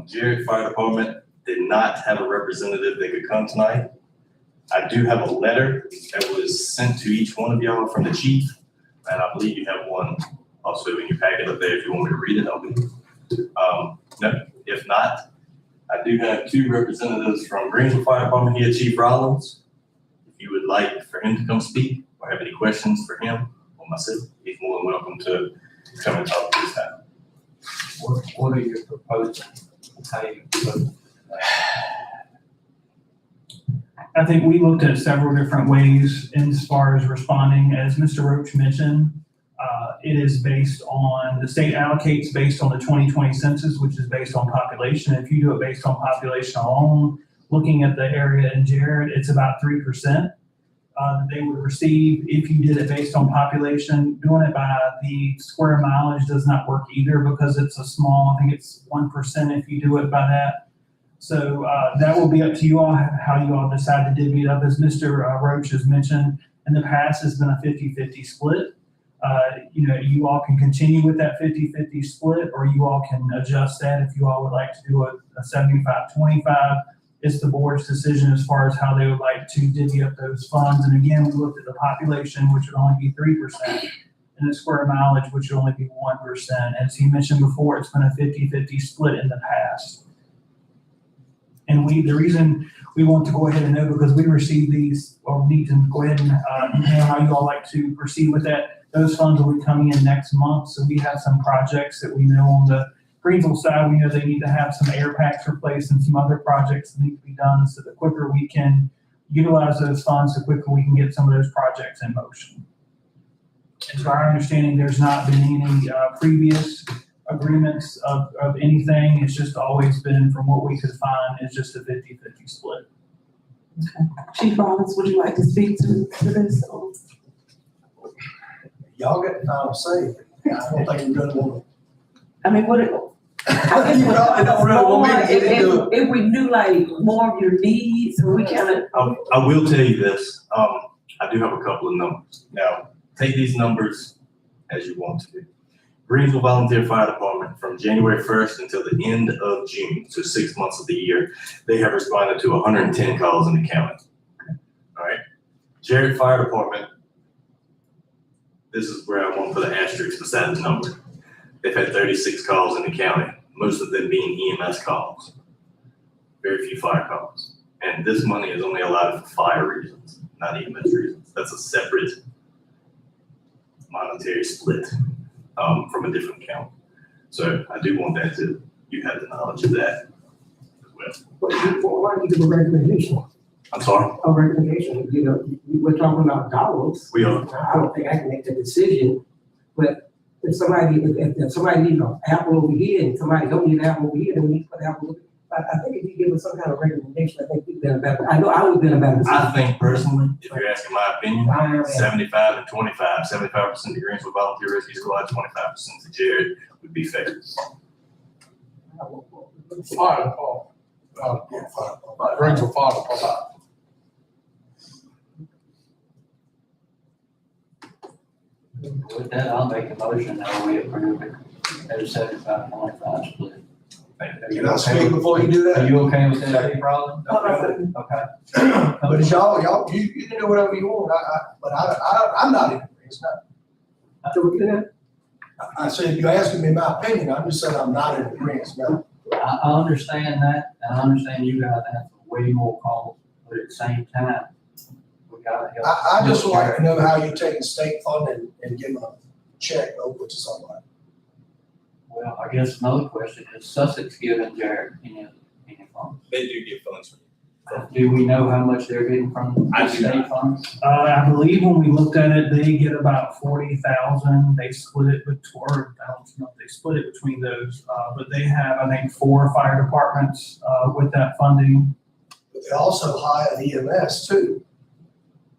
Jarrett Fire Department did not have a representative that could come tonight. I do have a letter that was sent to each one of y'all from the chief, and I believe you have one also in your packet up there if you want me to read it. I'll do. No, if not, I do have 2 representatives from Greensville Fire Department here, Chief Rollins. If you would like for him to come speak or have any questions for him or myself, he's more than welcome to come and talk to this time. What are you proposing? How you propose? I think we looked at several different ways as far as responding. As Mr. Roach mentioned, it is based on, the state allocates based on the 2020 census, which is based on population. If you do it based on population alone, looking at the area in Jared, it's about 3% that they would receive. If you did it based on population, doing it by the square mileage does not work either because it's a small, I think it's 1% if you do it by that. So that will be up to you all, how you all decide to divvy it up. As Mr. Roach has mentioned, in the past, it's been a 50-50 split. You all can continue with that 50-50 split, or you all can adjust that if you all would like to do a 75-25. It's the board's decision as far as how they would like to divvy up those funds. And again, we looked at the population, which would only be 3%, and the square mileage, which would only be 1%. As he mentioned before, it's been a 50-50 split in the past. And the reason we want to go ahead and know, because we received these, or need to go ahead and know how you all like to proceed with that. Those funds will be coming in next month. So we have some projects that we know on the Greensville side, we know they need to have some air packs replaced and some other projects that need to be done. So the quicker we can utilize those funds, the quicker we can get some of those projects in motion. And to our understanding, there's not been any previous agreements of anything. It's just always been, from what we could find, it's just a 50-50 split. Okay. Chief Rollins, would you like to speak to this? Y'all get the final say. I don't think we really want I mean, what it, You probably don't really want me to get into it. if we knew like more of your needs, or we kind of. I will tell you this, I do have a couple of numbers. Now, take these numbers as you want to. Greensville Volunteer Fire Department, from January 1st until the end of June, so 6 months of the year, they have responded to 110 calls in the county. All right. Jared Fire Department, this is where I want to put an asterisk beside the number. They've had 36 calls in the county, most of them being EMS calls. Very few fire calls. And this money is only allotted for fire reasons, not EMS reasons. That's a separate monetary split from a different account. So I do want that to, you have the knowledge of that as well. Why don't you give a recommendation? I'm sorry? A recommendation, we're talking about dollars. We are. I don't think I can make the decision, but if somebody needs an apple over here and somebody don't need an apple over here, then we need to put apple over here. I think if you give us some kind of recommendation, I think we've been a better, I know I would have been a better decision. I think personally, if you're asking my opinion, 75 and 25, 75% to Greensville Volunteer Rescue Squad, 25% to Jared would be fair. Fire department. Greensville Fire Department. With that, I'll make a motion that we approve it at a 75-25 split. Can I speak before you do Are that? you okay with that, Chief Rollins? Okay. But y'all, you can do whatever you want, I'm not in agreement, I said, you're asking me my opinion, I'm just saying I'm not in agreement, no. I understand that, and I understand you guys have way more calls, but at the same time, we gotta help. I just like to know how you're taking state funding and giving a check over to somebody. Well, I guess another question is Sussex giving Jared any funds? They do get funds from Do we know how much they're getting from I the do state not. funds? I believe when we looked at it, they get about 40,000. They split it between, or I don't know if they split it between those, but they have, I think, 4 fire departments with that funding. But they also hire EMS too.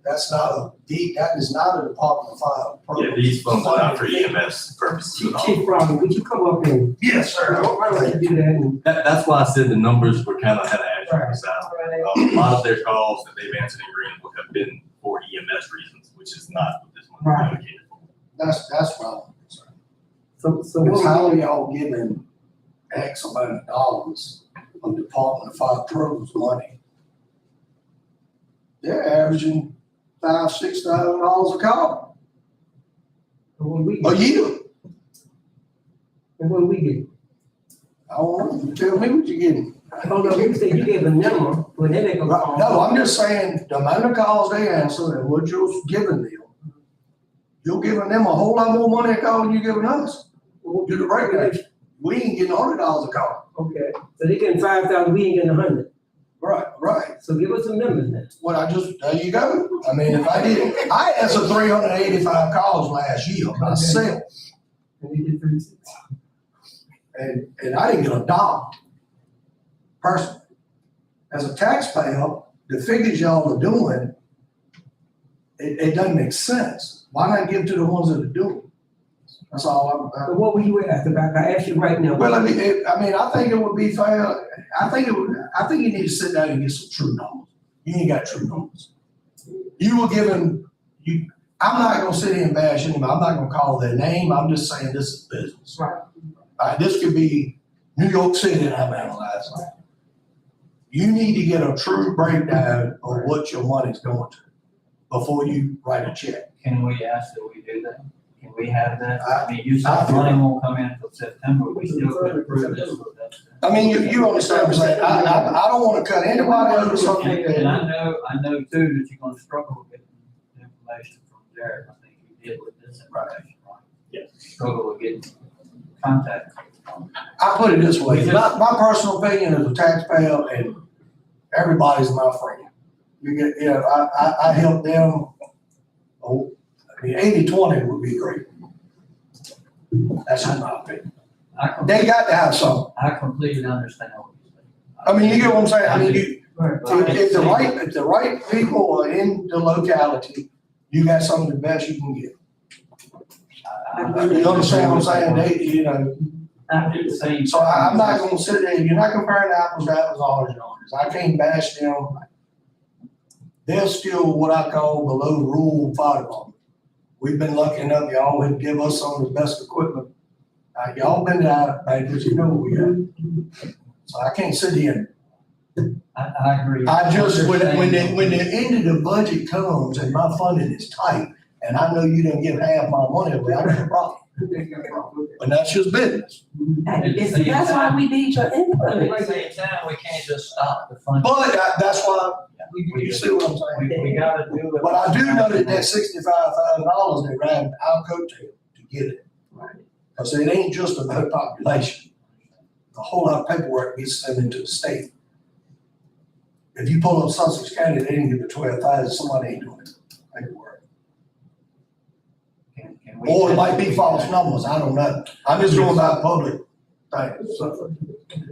That is not a Department of Fire program. Yeah, these funds are not for EMS purposes at all. Chief Robin, would you come up and? Yes, sir. Why don't you do that? And That's why I said the numbers were kind of had an asterisk beside them. A lot of their calls that they've answered in Greenville have been for EMS reasons, which is not what this money is Right. allocated for. That's what I'm concerned. So Because what how are y'all giving X amount of dollars of Department of Fire programs money? They're averaging $5,000-$6,000 a call when we a get, year. and when we get, I don't know. You tell me what you're getting. hold on, you said you gave a number, when they make a call. No, I'm just saying the amount of calls they answer and what you're giving them. You're giving them a whole lot more money a call than you're giving us. We'll do the breakdown. We ain't getting $100 a car. Okay, so they getting 5,000, we ain't getting 100. Right. So give us some numbers then. Well, there you go. I mean, if I answered 385 calls last year myself, And they did 36. and I didn't get a dollar personally. As a taxpayer, the figures y'all are doing, it doesn't make sense. Why not give to the ones that are doing it? That's all So what were you asking about? I asked you right now. Well, I mean, I think it would be fair. I think you need to sit down and get some true numbers. You ain't got true numbers. You were given, I'm not gonna sit here and bash anybody. I'm not gonna call their name. I'm just saying this is business. Right. This could be New York City that I'm analyzing. You need to get a true breakdown of what your money's going to before you write a check. Can we ask that we do that? Can we have that? I- I mean, you said money won't come in until September, we still could approve this. I mean, you understand what I'm saying? I don't wanna cut anybody under something. And I know too that you're gonna struggle with getting information from Jared. I think you did with this information, right? Yes. Struggle with getting contact. I put it this way, my personal opinion as a taxpayer, and everybody's my friend. I help them, I mean, 80-20 would be great. That's just my opinion. They got to have something. I completely understand what you're saying. I mean, you get what I'm saying? I mean, Right. if the right people are in the locality, you got some of the best you can get. You understand what I'm saying? I do the same. So I'm not gonna sit there, you're not comparing apples to apples, oranges to oranges. I can't bash them. They're still what I call below rural fire department. We've been lucky enough, y'all would give us some of the best equipment. Y'all been to bankers, you know what we got. So I can't sit here. I agree. I just, when the end of the budget comes and my funding is tight, and I know you didn't give half my money away, I got a problem. But that's just business. That's why we need your input. At the same time, we can't just stop the funding. But that's why, you see what I'm saying? We gotta do it. But I do know that $65,000, they ran our coattail to get it. Because it ain't just about population. A whole lot of paperwork gets sent into the state. If you pull up Sussex County, they didn't give the 12,000, somebody ain't doing it, paperwork. Or it might be false numbers, I don't know. I'm just going by public things.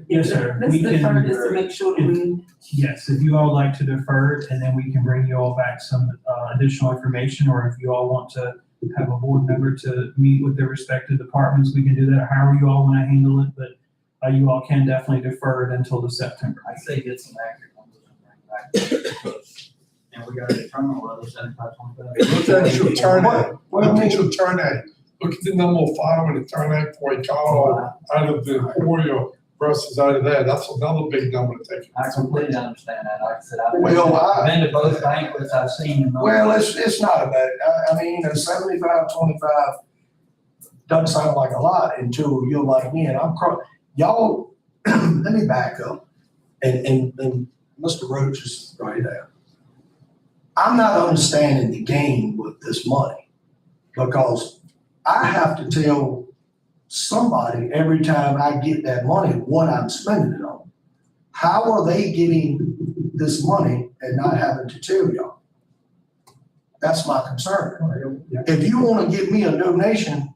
Yes, sir. Let's We defer can- this to make sure that we. Yes, if you all like to defer it, and then we can bring you all back some additional information, or if you all want to have a board member to meet with their respective departments, we can do that, or however you all want to handle it, but you all can definitely defer it until the September. I say get some accurate numbers and bring back. And we gotta determine whether 75-25. Look at your turnout, Well, look at your turnout, look at the number of firemen that turn out for a call out of the Emporia versus out of that, that's another big number to take. I completely understand that. Like I said, Well, I've been to both banquets, I've seen. Well, it's not about, I mean, 75-25 doesn't sound like a lot until you're like me, and y'all, let me back up. And Mr. Roach is right there. I'm not understanding the game with this money because I have to tell somebody every time I get that money what I'm spending it on. How are they getting this money and not having to tell y'all? That's my concern. If you want to give me a donation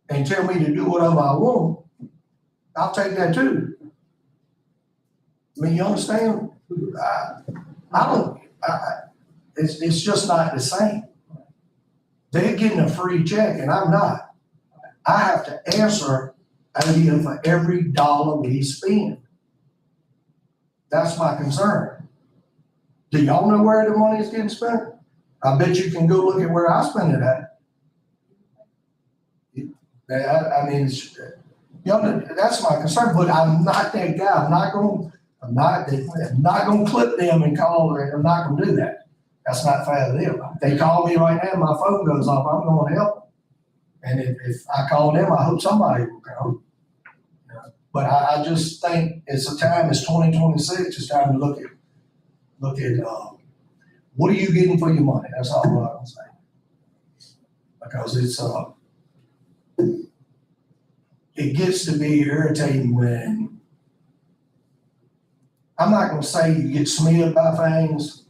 and tell me to do whatever I want, I'll take that too. I mean, you understand? It's just not the same. They're getting a free check and I'm not. I have to answer out here for every dollar we spend. That's my concern. Do y'all know where the money is getting spent? I bet you can go look at where I spend it at. I mean, that's my concern, but I'm not that guy. I'm not gonna clip them and call them. I'm not gonna do that. That's not fair to them. If they call me right now, my phone goes off, I'm gonna help them. And if I call them, I hope somebody will come. But I just think it's 2026, it's time to look at what are you getting for your money? That's all I'm gonna say. Because it gets to be irritating when, I'm not gonna say you get smeared by things,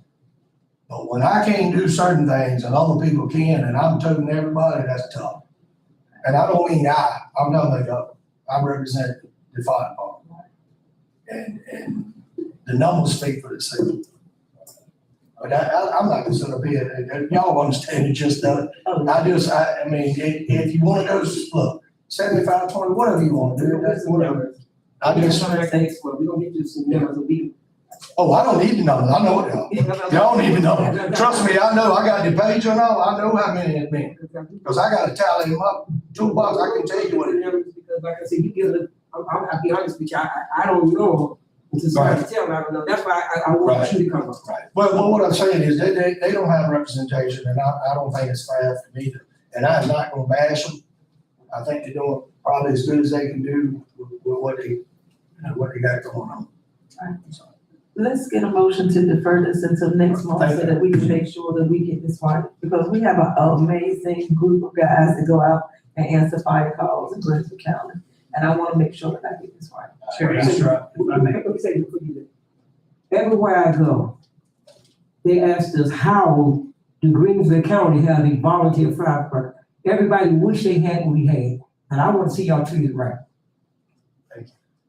but when I can't do certain things and other people can, and I'm toting everybody, that's tough. And I don't mean I'm not like, I represent the fire department. And the numbers speak for themselves. But I'm not gonna sit up here, y'all understand it, just, I mean, if you wanna go, look, 75-20, whatever you wanna do, that's whatever. I just, We don't need to some numbers a week. oh, I don't need the numbers, I know it, y'all don't even know. Trust me, I know, I got the page and all, I know how many it's been. Cause I gotta tally them up, 2 bucks, I can tell you what it is. Because like I said, you give it, I'll be honest with you, I don't know. Until somebody tell me, I don't know. That's why I want you to come up. Right. But what I'm saying is they don't have representation, and I don't think it's fair for them either. And I'm not gonna bash them. I think they're doing probably as good as they can do with what they got going on. So, Let's get a motion to defer this until next month so that we can make sure that we get this right. Because we have an amazing group of guys that go out and answer fire calls in Greensville County. And I wanna make sure that I get this right. Chair Estrada, if I may. Everywhere I go, they asked us how the Greensville County have a volunteer fire department. Everybody wish they had what we had, and I want to see y'all treated right.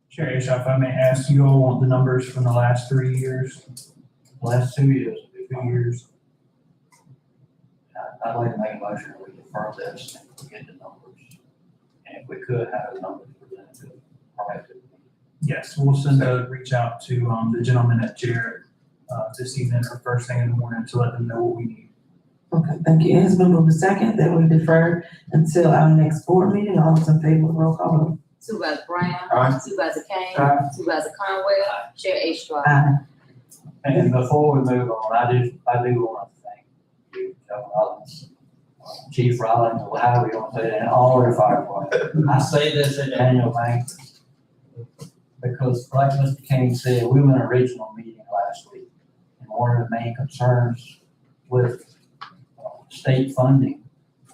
Chair Estrada, if I may ask, you all want the numbers from the last 3 years? Last 2 years. 2 years. I'd like to make a motion that we defer this and get the numbers. And if we could have the numbers presented to the Yes, we'll send a reach out to, the gentleman at Jared, this evening or first thing in the morning to let them know what we need. Okay, thank you. It's been moved to second that we defer until our next board meeting. All those in favor, roll call vote. Supervisor Brown. Aye. Supervisor Kane. Aye. Supervisor Conwell. Chair Estrada. Aye. And before we move on, I do want to thank you, Joe Rollins, Chief Rollins, or however you want to say it, and all the fire department. I say this at the annual banquet because, like Mr. King said, we were in a regional meeting last week, and one of the main concerns with state funding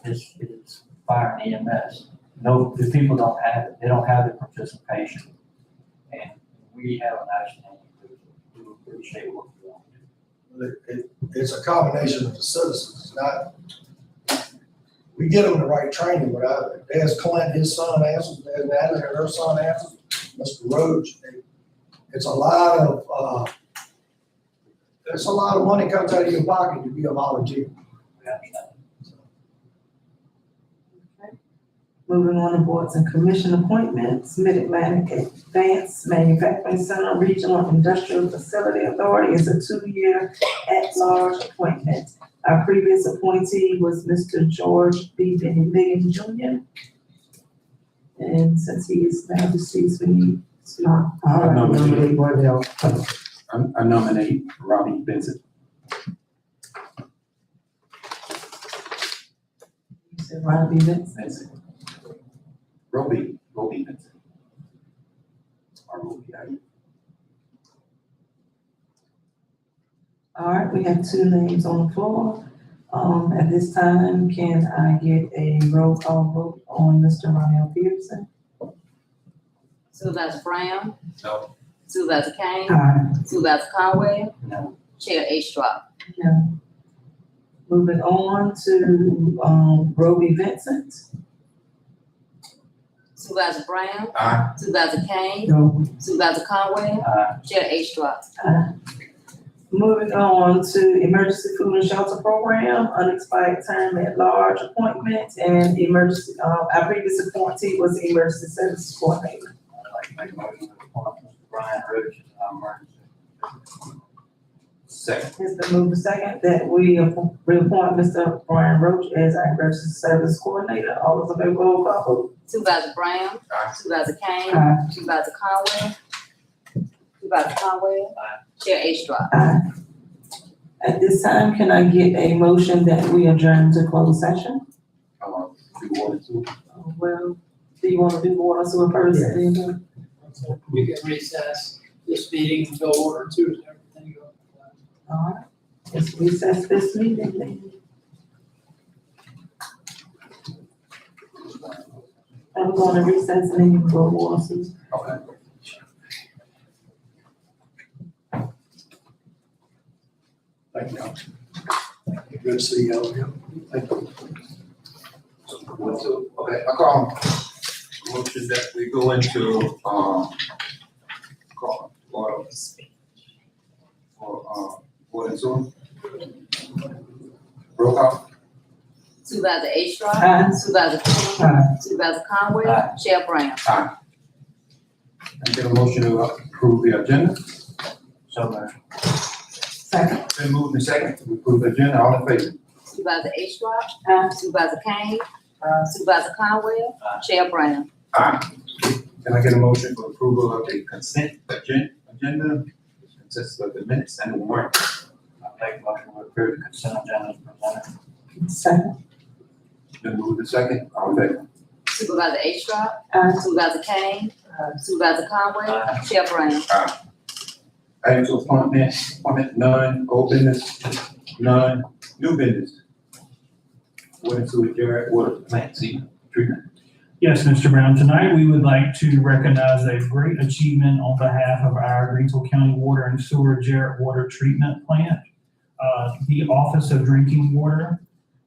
is fire and EMS. No, the people don't have it. They don't have the participation, and we have an national. We appreciate what you want to do. It's a combination of the citizens, it's not, we get them the right training, but there's Clint, his son answers, there's Natalie, her son answers, Mr. Rhodes. It's a lot of money comes out of your pocket to be a volunteer. We understand. Moving on to boards and commission appointments, Mid-Atlantic Advanced Manufacturing Center Regional Industrial Facility Authority is a 2-year at-large appointment. Our previous appointee was Mr. George B. Benny Liggins Jr. And since he is now deceased, we need to. I nominate one else. I nominate Robbie Benson. You said Robbie Benson. Robbie Benson. R-O-B-I-E. All right, we have 2 names on the floor. At this time, can I get a roll call vote on Mr. Ronell Peterson? Supervisor Brown. No. Supervisor Kane. Aye. Supervisor Conwell. No. Chair Estrada. No. Moving on to, Roby Vincent. Supervisor Brown. Aye. Supervisor Kane. No. Supervisor Conwell. Chair Estrada. Moving on to Emergency Food and Shelter Program, unexpired term at large appointment, and emergency, our previous appointee was the Emergency Services Coordinator. I'd like to make a motion to appoint Mr. Brian Roach as our emergency. Second. It's been moved to second that we reappoint Mr. Brian Roach as our Emergency Service Coordinator. All those in favor, roll call vote. Supervisor Brown. Aye. Supervisor Kane. Aye. Supervisor Conwell. Supervisor Conwell. Chair Estrada. Aye. At this time, can I get a motion that we adjourn to closed session? Do water too. Well, do you want to do water and sewer first? Yes. We can recess this meeting until order 2 and everything goes. All right, let's recess this meeting then. we're going to recess and then you can go more, Susan. Okay. Thank you. Good to see y'all again. Thank you. Okay, I call motion that we go into, call, water and sewer. Roll call. Supervisor A. Strah. Aye. Supervisor King. Aye. Supervisor Conway. Aye. Chair Brown. I get a motion to approve the agenda. So moved. Second. Been moved and second to approve the agenda, all in favor? Supervisor A. Strah. Aye. Supervisor Kane. Supervisor Conway. Aye. Chair Brown. Aye. Can I get a motion for approval of the consent agenda? Consists of the minutes and the warrant. I make a motion to approve the consent agenda as presented. Second. Been moved and second, all in favor? Supervisor A. Strah. Aye. Supervisor Kane. Supervisor Conway. Aye. Chair Brown. Item to appointment, none, old business, none, new business. Water and sewer, Jared, water plant C treatment. Yes, Mr. Brown, tonight we would like to recognize a great achievement on behalf of our Greensville County Water and Sewer Jarrett Water Treatment Plant. The Office of Drinking Water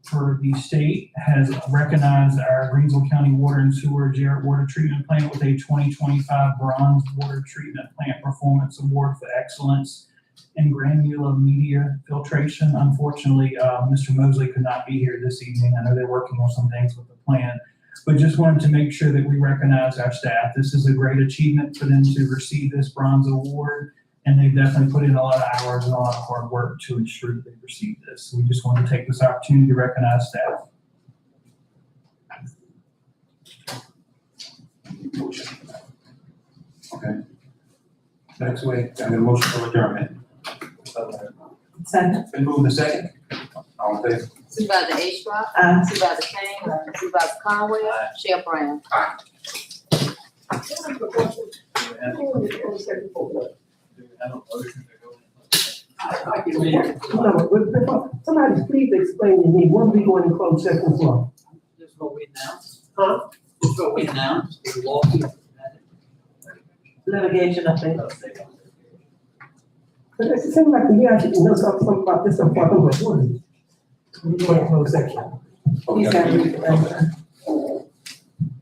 for the state has recognized our Greensville County Water and Sewer Jarrett Water Treatment Plant with a 2025 Bronze Water Treatment Plant Performance Award for Excellence in Granular Media Filtration. Unfortunately, Mr. Mosley could not be here this evening. I know they're working on some things with the plant, but just wanted to make sure that we recognize our staff. This is a great achievement for them to receive this bronze award, and they've definitely put in a lot of hours and a lot of hard work to ensure that they receive this. So we just want to take this opportunity to recognize staff. Okay. Next way, I get a motion for adjournment. Second. Been moved and second, all in favor? Supervisor A. Strah. Aye. Supervisor Kane. Supervisor Conway. Chair Brown. Somebody please explain to me, what are we going to close session for? That's what we announced. Huh? That's what we announced. The lawsuit. Litigation update. But it seems like we actually know something about this important report. We're going to close section. He's got to read the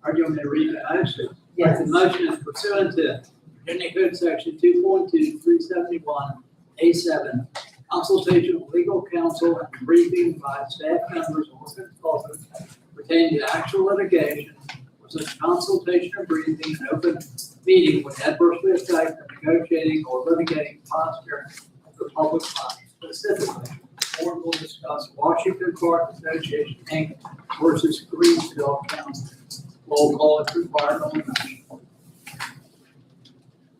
Are you going to read the motion? Yes. The motion is pursuant to Virginia Code Section 2.2-371A7, consultation with legal counsel and briefing by staff members or consultants pertaining to actual litigation, or such consultation or briefing in open meeting would adversely affect the negotiating or litigating posture of the public body. Specifically, the board will discuss Washington Park Association, Inc. versus Greensville County. Roll call is required on the motion.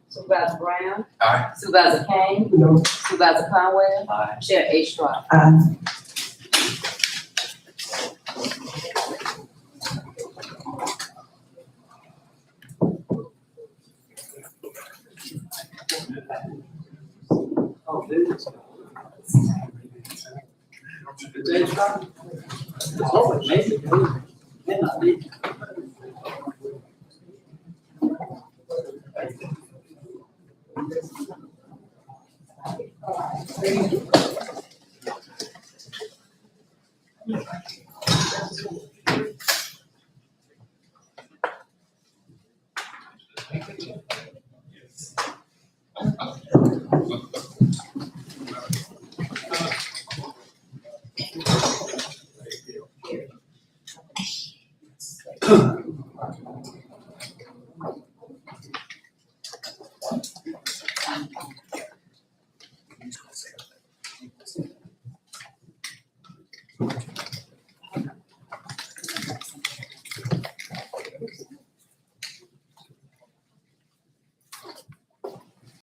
Supervisor Brown. Aye. Supervisor Kane. No. Supervisor Conway. Aye. Chair A. Strah. Aye. Oh, business. Is that strong? Oh, it may be good. May not be.